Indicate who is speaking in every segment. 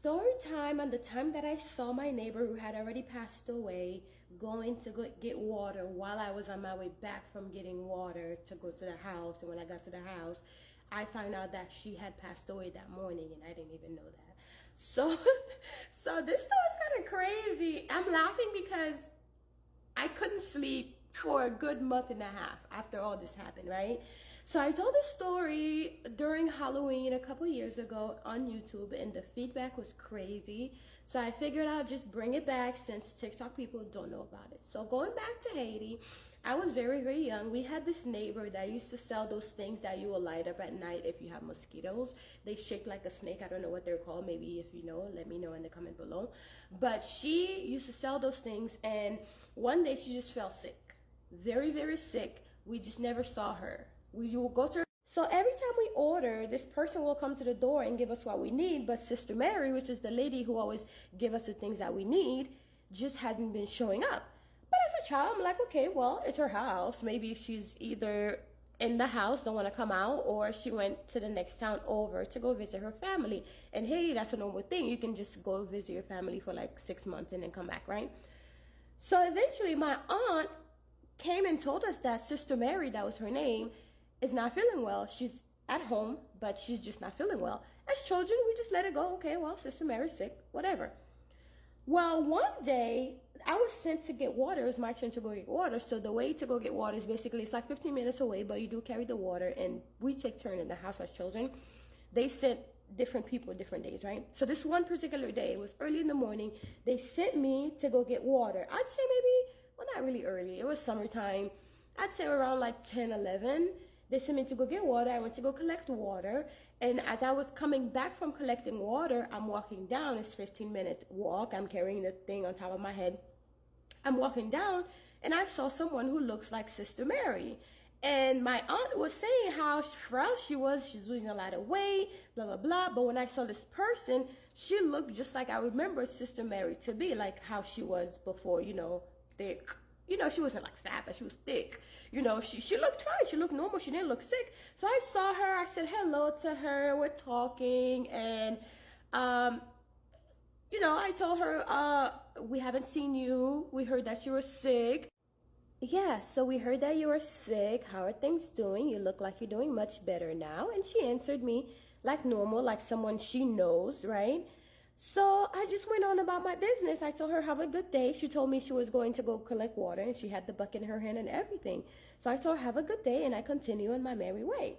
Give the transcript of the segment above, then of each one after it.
Speaker 1: Story time on the time that I saw my neighbor who had already passed away going to go get water while I was on my way back from getting water to go to the house. And when I got to the house, I found out that she had passed away that morning, and I didn't even know that. So, this story's kind of crazy. I'm laughing because I couldn't sleep for a good month and a half after all this happened, right? So I told this story during Halloween a couple years ago on YouTube, and the feedback was crazy. So I figured I'd just bring it back since TikTok people don't know about it. So going back to Haiti, I was very, very young. We had this neighbor that used to sell those things that you will light up at night if you have mosquitoes. They shake like a snake. I don't know what they're called. Maybe if you know, let me know in the comment below. But she used to sell those things, and one day she just fell sick. Very, very sick. We just never saw her. We will go to her. So every time we order, this person will come to the door and give us what we need. But Sister Mary, which is the lady who always give us the things that we need, just hasn't been showing up. But as a child, I'm like, okay, well, it's her house. Maybe she's either in the house, don't want to come out, or she went to the next town over to go visit her family. In Haiti, that's a normal thing. You can just go visit your family for like 6 months and then come back, right? So eventually my aunt came and told us that Sister Mary, that was her name, is not feeling well. She's at home, but she's just not feeling well. As children, we just let it go. Okay, well, Sister Mary's sick, whatever. Well, one day, I was sent to get water. It was my turn to go get water. So the way to go get water is basically, it's like 15 minutes away, but you do carry the water, and we take turn in the house as children. They sent different people different days, right? So this one particular day, it was early in the morning, they sent me to go get water. I'd say maybe, well, not really early. It was summertime. I'd say around like 10, 11. They sent me to go get water. I went to go collect water. And as I was coming back from collecting water, I'm walking down. It's a 15-minute walk. I'm carrying the thing on top of my head. I'm walking down, and I saw someone who looks like Sister Mary. And my aunt was saying how frail she was. She's losing a lot of weight, blah, blah, blah. But when I saw this person, she looked just like I remember Sister Mary to be, like how she was before, you know, thick. You know, she wasn't like fat, but she was thick. You know, she looked fine. She looked normal. She didn't look sick. So I saw her. I said hello to her. We're talking. And, you know, I told her, we haven't seen you. We heard that you were sick. Yeah, so we heard that you were sick. How are things doing? You look like you're doing much better now. And she answered me like normal, like someone she knows, right? So I just went on about my business. I told her, have a good day. She told me she was going to go collect water, and she had the bucket in her hand and everything. So I told her, have a good day, and I continue on my merry way.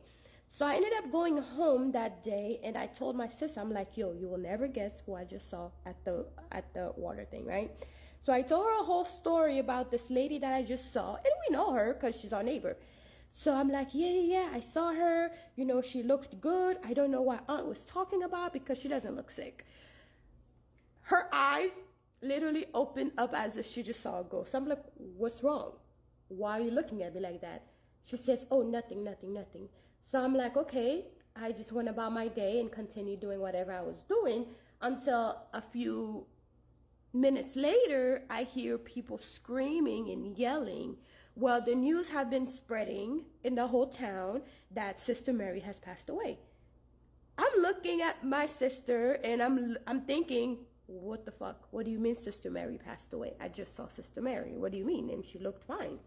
Speaker 1: So I ended up going home that day, and I told my sister, I'm like, yo, you will never guess who I just saw at the water thing, right? So I told her a whole story about this lady that I just saw, and we know her because she's our neighbor. So I'm like, yeah, I saw her. You know, she looked good. I don't know what Aunt was talking about because she doesn't look sick. Her eyes literally opened up as if she just saw a ghost. I'm like, what's wrong? Why are you looking at me like that? She says, oh, nothing. So I'm like, okay. I just went about my day and continued doing whatever I was doing until a few minutes later, I hear people screaming and yelling. Well, the news had been spreading in the whole town that Sister Mary has passed away. I'm looking at my sister and I'm thinking, what the fuck? What do you mean Sister Mary passed away? I just saw Sister Mary. What do you mean? And she looked fine.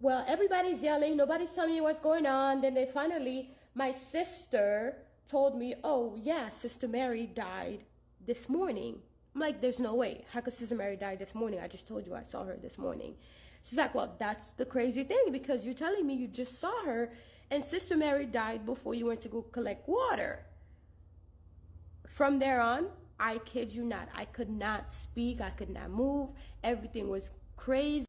Speaker 1: Well, everybody's yelling. Nobody's telling me what's going on. Then finally, my sister told me, oh yeah, Sister Mary died this morning. I'm like, there's no way. How could Sister Mary die this morning? I just told you I saw her this morning. She's like, well, that's the crazy thing because you're telling me you just saw her and Sister Mary died before you went to go collect water. From there on, I kid you not, I could not speak. I could not move. Everything was crazy.